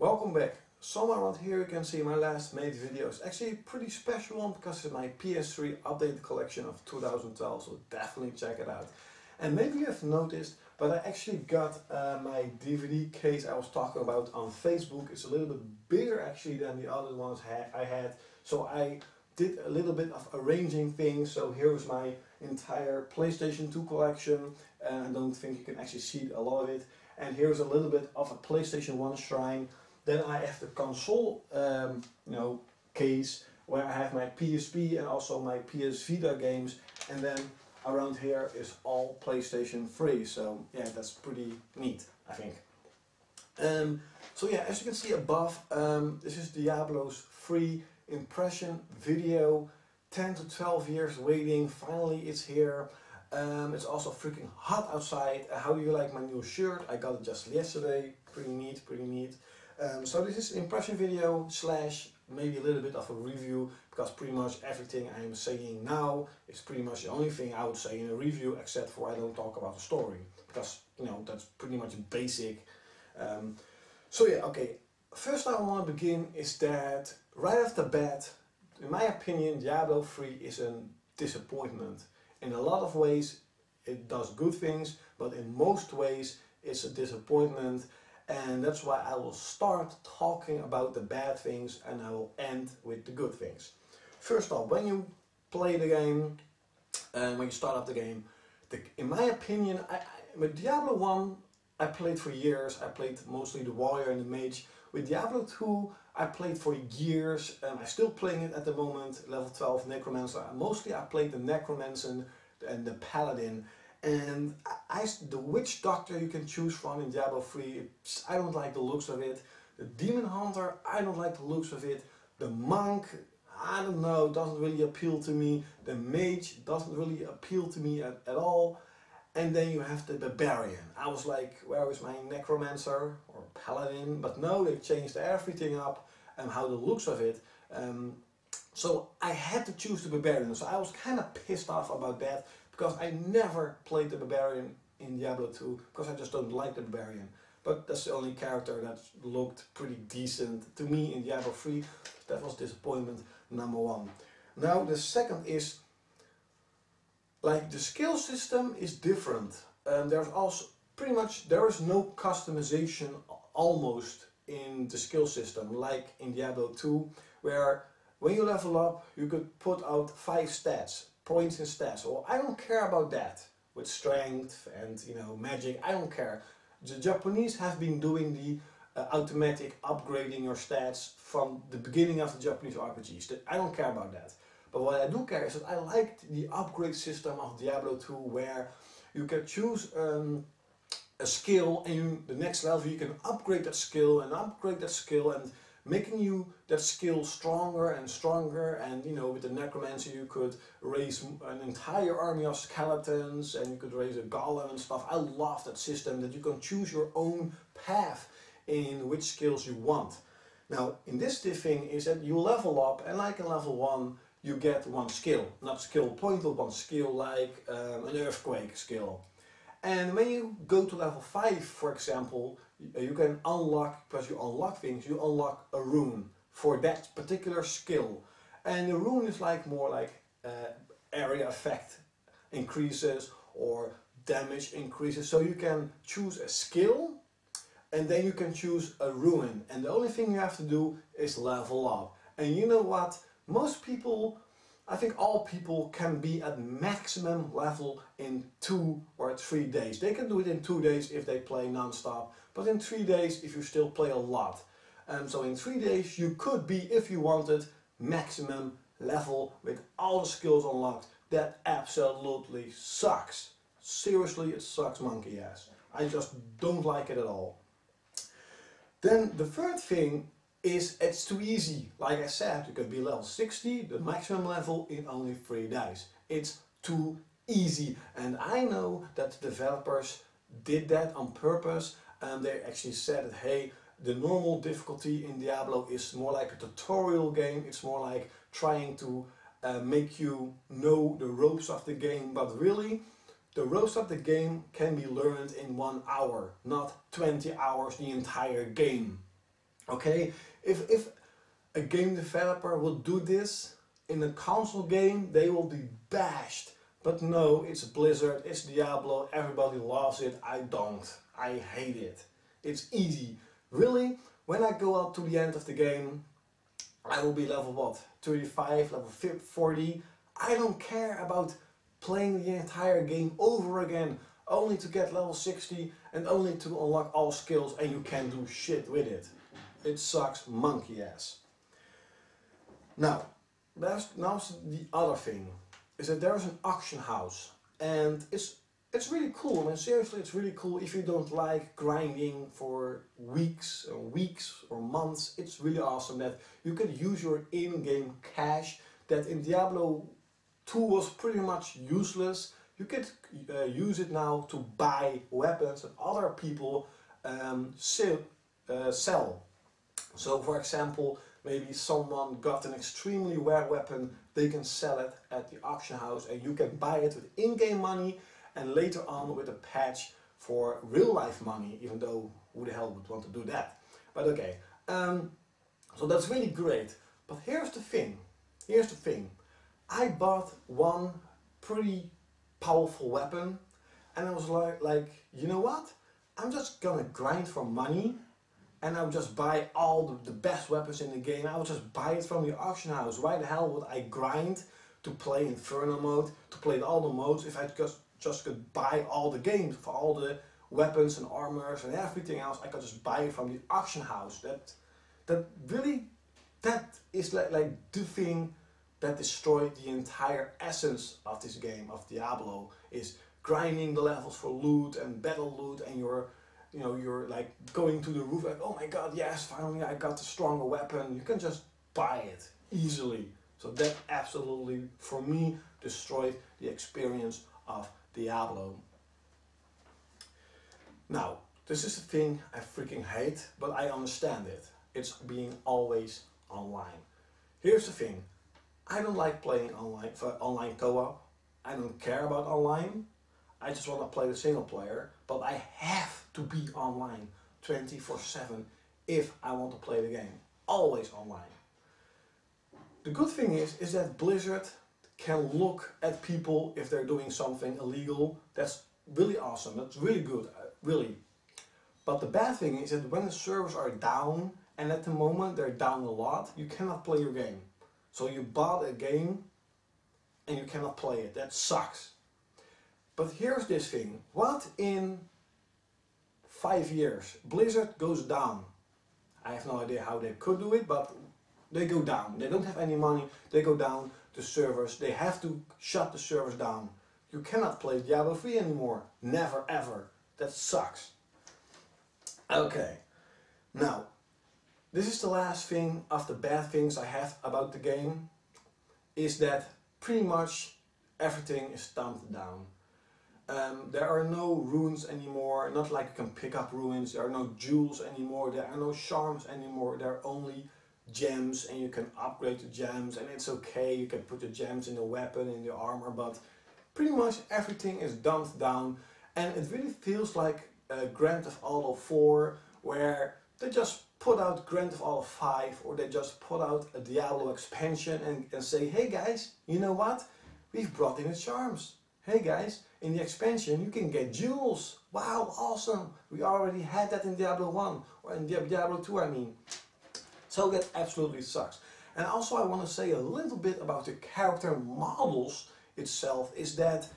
Welcome back. Somewhere around here you can see my last made video. It's actually a pretty special one because it's my PS3 updated collection of 2012, so definitely check it out. And maybe you have noticed, but I actually got my DVD case I was talking about on Facebook. It's a little bit bigger actually than the other ones I had. So I did a little bit of arranging things. So here's my entire PlayStation 2 collection. I don't think you can actually see a lot of it. And here's a little bit of a PlayStation 1 shrine. Then I have the console case where I have my PSP and also my PS Vita games, and then around here is all PlayStation 3. So yeah, that's pretty neat, I think. So yeah, as you can see above, this is Diablo3 Impression video. 10 to 12 years waiting, finally it's here. It's also freaking hot outside. How do you like my new shirt? I got it just yesterday. Pretty neat, pretty neat. So this is an impression video slash maybe a little bit of a review, because pretty much everything I am saying now is pretty much the only thing I would say in a review, except for I don't talk about the story, because that's pretty much basic. So yeah, okay. First I want to begin is that right off the bat, in my opinion, Diablo 3 is a disappointment. In a lot of ways it does good things, but in most ways it's a disappointment. And that's why I will start talking about the bad things and I will end with the good things. First off, when you play the game, and when you start up the game, in my opinion, with Diablo 1 I played for years. I played mostly the warrior and the mage. With Diablo 2 I played for years. I'm still playing it at the moment, level 12 necromancer. Mostly I played the necromancer and the paladin. And the witch doctor you can choose from in Diablo 3, I don't like the looks of it. The demon hunter, I don't like the looks of it. The monk, I don't know, doesn't really appeal to me. The mage doesn't really appeal to me at all. And then you have the barbarian. I was like, where is my necromancer or paladin? But no, they changed everything up and how the looks of it. So I had to choose the barbarian. So I was kind of pissed off about that, because I never played the barbarian in Diablo 2, because I just don't like the barbarian. But that's the only character that looked pretty decent to me in Diablo 3. That was disappointment number one. Now the second is, like, the skill system is different. There's also there is no customization almost in the skill system, like in Diablo 2, where when you level up you could put out 5 stats. Points and stats. Well, I don't care about that with strength and magic. I don't care. The Japanese have been doing the automatic upgrading your stats from the beginning of the Japanese RPGs. I don't care about that. But what I do care is that I liked the upgrade system of Diablo 2, where you can choose a skill, and the next level you can upgrade that skill and upgrade that skill, and making you that skill stronger and stronger. And with the necromancer you could raise an entire army of skeletons, and you could raise a golem and stuff. I love that system, that you can choose your own path in which skills you want. Now in this thing is that you level up, and like in level 1 you get one skill, not skill point, but one skill, like an earthquake skill. And when you go to level 5, for example, you can unlock, because you unlock things, you unlock a rune for that particular skill. And the rune is more like area effect increases or damage increases. So you can choose a skill, and then you can choose a rune. And the only thing you have to do is level up. And you know what? Most people, I think all people, can be at maximum level in 2 or 3 days. They can do it in 2 days if they play non-stop, but in 3 days if you still play a lot. So in 3 days you could be, if you wanted, maximum level with all the skills unlocked. That absolutely sucks. Seriously, it sucks monkey ass. I just don't like it at all. Then the third thing is, it's too easy. Like I said, you could be level 60, the maximum level, in only 3 days. It's too easy. And I know that the developers did that on purpose. They actually said that, hey, the normal difficulty in Diablo is more like a tutorial game. It's more like trying to make you know the ropes of the game. But really, the ropes of the game can be learned in 1 hour, not 20 hours the entire game. Okay, if a game developer will do this in a console game, they will be bashed. But no, it's Blizzard, it's Diablo, everybody loves it. I don't. I hate it. It's easy. Really, when I go up to the end of the game, I will be level what? 35, level 40. I don't care about playing the entire game over again, only to get level 60 and only to unlock all skills, and you can't do shit with it. It sucks monkey ass. Now, now the other thing is that there's an auction house, and it's really cool. I mean, seriously, it's really cool. If you don't like grinding for weeks or months, it's really awesome that you can use your in-game cash that in Diablo 2 was pretty much useless. You could use it now to buy weapons that other people sell. So for example, maybe someone got an extremely rare weapon, they can sell it at the auction house and you can buy it with in-game money and later on with a patch for real life money, even though who the hell would want to do that? But okay, so that's really great. But here's the thing, I bought one pretty powerful weapon and I was like, you know what? I'm just gonna grind for money and I'll just buy all the best weapons in the game. I'll just buy it from the auction house. Why the hell would I grind to play Inferno mode, to play all the modes, if I just could buy all the games for all the weapons and armors and everything else? I could just buy it from the auction house. That is like the thing that destroyed the entire essence of this game, of Diablo, is grinding the levels for loot and battle loot, and you're like going to the roof like, oh my god, yes, finally I got a stronger weapon. You can just buy it easily. So that absolutely, for me, destroyed the experience of Diablo. Now, this is a thing I freaking hate, but I understand it. It's being always online. Here's the thing, I don't like playing online co-op. I don't care about online. I just want to play the single player, but I have to be online 24/7 if I want to play the game. Always online. The good thing is that Blizzard can look at people if they're doing something illegal. That's really awesome. That's really good, really. But the bad thing is that when the servers are down, and at the moment they're down a lot, you cannot play your game. So you bought a game and you cannot play it. That sucks. But here's this thing. What in 5 years Blizzard goes down? I have no idea how they could do it, but they go down. They don't have any money. They go down the servers. They have to shut the servers down. You cannot play Diablo 3 anymore. Never ever. That sucks. Okay. Now, this is the last thing of the bad things I have about the game, is that pretty much everything is dumbed down. There are no runes anymore, not like you can pick up runes. There are no jewels anymore, there are no charms anymore. There are only gems, and you can upgrade the gems, and it's okay, you can put the gems in the weapon, in the armor, but pretty much everything is dumbed down. And it really feels like Grand Theft Auto 4, where they just put out Grand Theft Auto 5, or they just put out a Diablo expansion and say, hey guys, you know what? We've brought in the charms. Hey guys, in the expansion you can get jewels. Wow, awesome. We already had that in Diablo 1, or in Diablo 2 I mean. So that absolutely sucks. And also I want to say a little bit about the character models itself, is that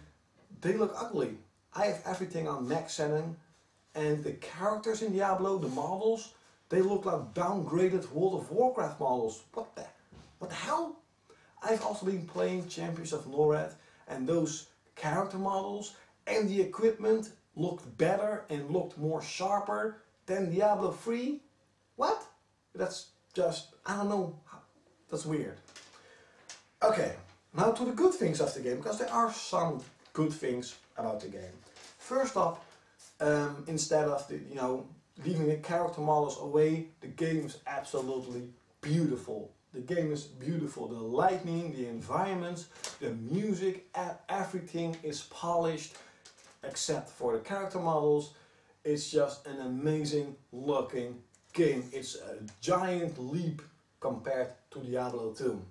they look ugly. I have everything on max setting, and the characters in Diablo, the models, they look like downgraded World of Warcraft models. What the hell? I've also been playing Champions of Norad, and those character models and the equipment looked better and looked more sharper than Diablo 3. What? That's just, I don't know, that's weird. Okay, now to the good things of the game, because there are some good things about the game. First off, instead of leaving the character models away, the game is absolutely beautiful. The game is beautiful. The lighting, the environments, the music, everything is polished except for the character models. It's just an amazing looking game. It's a giant leap compared to Diablo 2.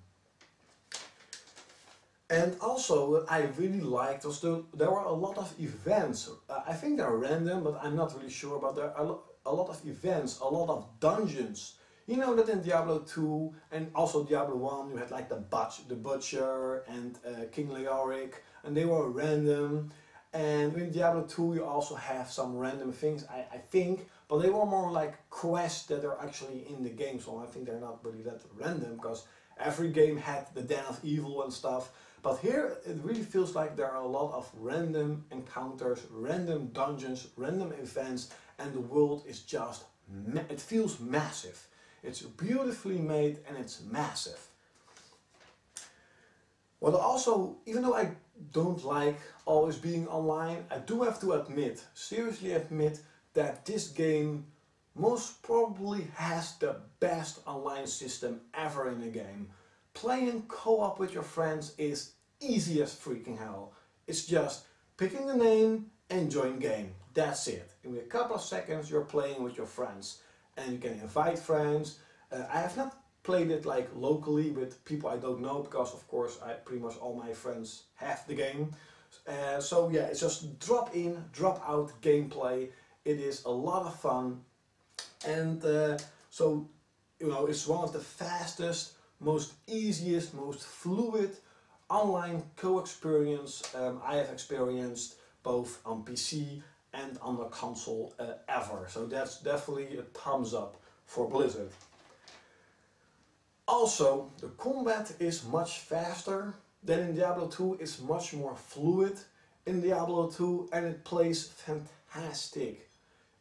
And also what I really liked was there were a lot of events. I think they're random, but I'm not really sure, but there are a lot of events, a lot of dungeons. You know that in Diablo 2 and also Diablo 1 you had like the Butcher and King Leoric, and they were random. And in Diablo 2 you also have some random things, I think, but they were more like quests that are actually in the game, so I think they're not really that random, because every game had the Den of Evil and stuff. But here it really feels like there are a lot of random encounters, random dungeons, random events, and the world is just, it feels massive. It's beautifully made and it's massive. What also, even though I don't like always being online, I do have to admit, seriously admit, that this game most probably has the best online system ever in a game. Playing co-op with your friends is easy as freaking hell. It's just picking the name and join game. That's it. In a couple of seconds you're playing with your friends. And you can invite friends. I have not played it like locally with people I don't know, because of course pretty much all my friends have the game. So yeah, it's just drop in, drop out gameplay. It is a lot of fun. And so, you know, it's one of the fastest, most easiest, most fluid online co-experience I have experienced, both on PC and on the console ever. So that's definitely a thumbs up for Blizzard. Also, the combat is much faster than in Diablo 2. It's much more fluid in Diablo 2 and it plays fantastic.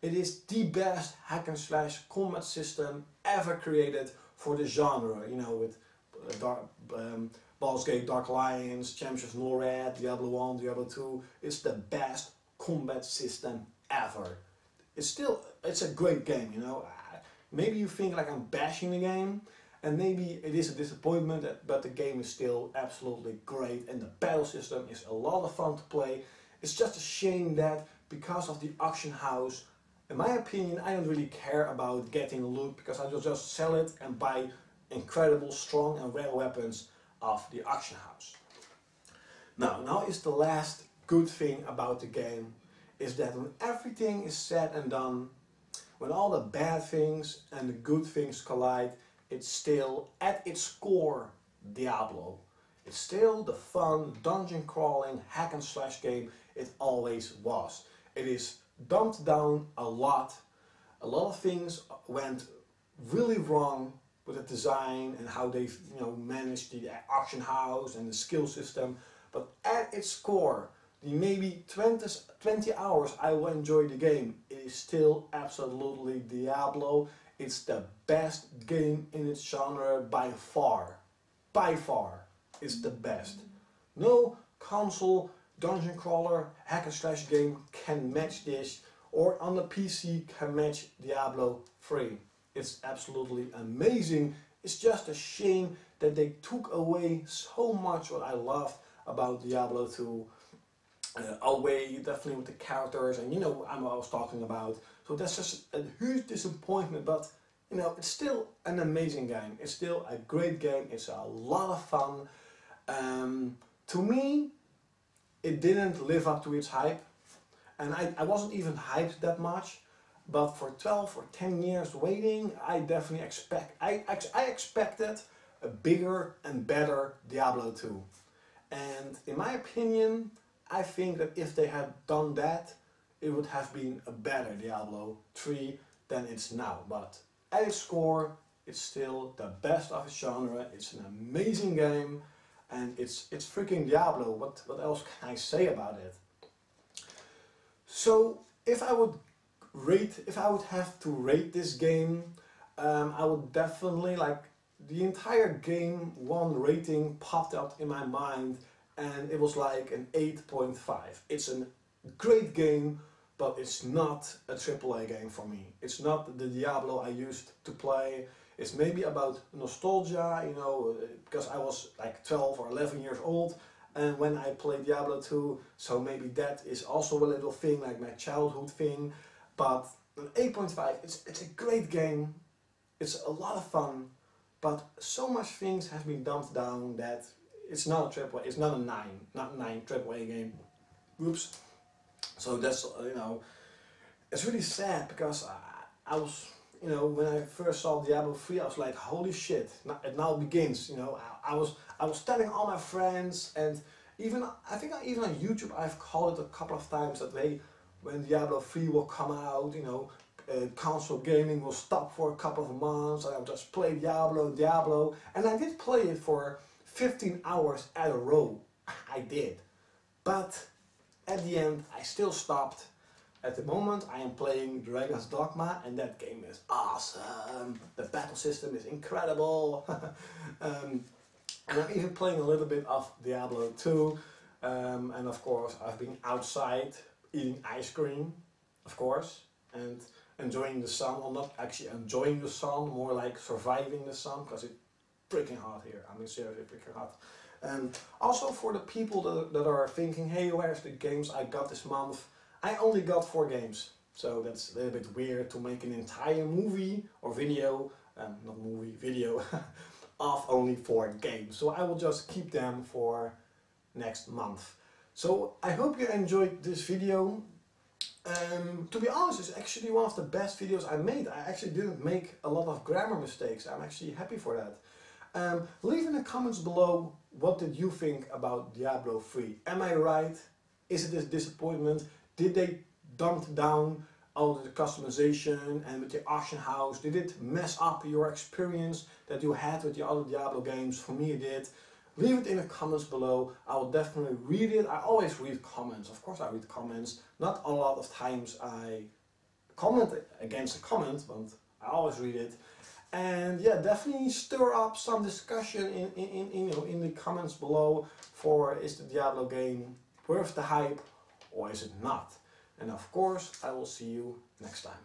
It is the best hack and slash combat system ever created for the genre, you know, with Baldur's Gate, Dark Alliance, Champions of Norad, Diablo 1, Diablo 2. It's the best combat system ever. It's a great game, you know. Maybe you think like I'm bashing the game, and maybe it is a disappointment, but the game is still absolutely great and the battle system is a lot of fun to play. It's just a shame that because of the auction house, in my opinion, I don't really care about getting loot, because I will just sell it and buy incredible, strong and rare weapons of the auction house. Now is the last good thing about the game, is that when everything is said and done, when all the bad things and the good things collide, it's still at its core Diablo. It's still the fun dungeon crawling hack and slash game it always was. It is dumbed down a lot. A lot of things went really wrong with the design and how they managed the auction house and the skill system. But at its core, the maybe 20 hours I will enjoy the game, it is still absolutely Diablo. It's the best game in its genre by far. By far, it's the best. No console dungeon crawler hack and slash game can match this, or on the PC can match Diablo 3. It's absolutely amazing. It's just a shame that they took away so much what I loved about Diablo 2. Away definitely with the characters, and you know what I was talking about. So that's just a huge disappointment, but you know, it's still an amazing game. It's still a great game. It's a lot of fun. To me, it didn't live up to its hype, and I wasn't even hyped that much. But for 12 or 10 years waiting, I definitely expected a bigger and better Diablo 2. And in my opinion, I think that if they had done that, it would have been a better Diablo 3 than it's now. But at its core, it's still the best of its genre. It's an amazing game, and it's freaking Diablo. What else can I say about it? So if I would have to rate this game, I would definitely, like, the entire game one rating popped up in my mind, and it was like an 8.5. It's a great game, but it's not a AAA game for me. It's not the Diablo I used to play. It's maybe about nostalgia, you know, because I was like 12 or 11 years old and when I played Diablo 2, so maybe that is also a little thing, like my childhood thing. But An 8.5, it's a great game, it's a lot of fun, but so much things have been dumped down that it's not a AAA, it's not a 9, not a 9 AAA game. Oops. So that's, you know, it's really sad because I was, you know, when I first saw Diablo 3, I was like, holy shit, it now begins, you know. I was telling all my friends, and even, I think even on YouTube I've called it a couple of times that when Diablo 3 will come out, you know, console gaming will stop for a couple of months, and I'll just play Diablo, and I did play it for 15 hours at a row. I did. But at the end, I still stopped. At the moment, I am playing Dragon's Dogma, and that game is awesome. The battle system is incredible. And I'm even playing a little bit of Diablo 2. And of course, I've been outside eating ice cream, of course, and enjoying the sun. Well, not actually enjoying the sun, more like surviving the sun, because it's freaking hot here. I mean, seriously, freaking hot. And also for the people that are thinking, hey, where's the games I got this month? I only got 4 games, so that's a little bit weird to make an entire movie or video, not movie, video, of only 4 games. So I will just keep them for next month. So I hope you enjoyed this video. To be honest, it's actually one of the best videos I made. I actually didn't make a lot of grammar mistakes. I'm actually happy for that. Leave in the comments below, what did you think about Diablo 3? Am I right? Is it a disappointment? Did they dump down all the customization and with the auction house? Did it mess up your experience that you had with the other Diablo games? For me it did. Leave it in the comments below. I will definitely read it. I always read comments. Of course I read comments. Not a lot of times I comment against a comment, but I always read it. And yeah, definitely stir up some discussion in the comments below for, is the Diablo game worth the hype or is it not? And of course, I will see you next time.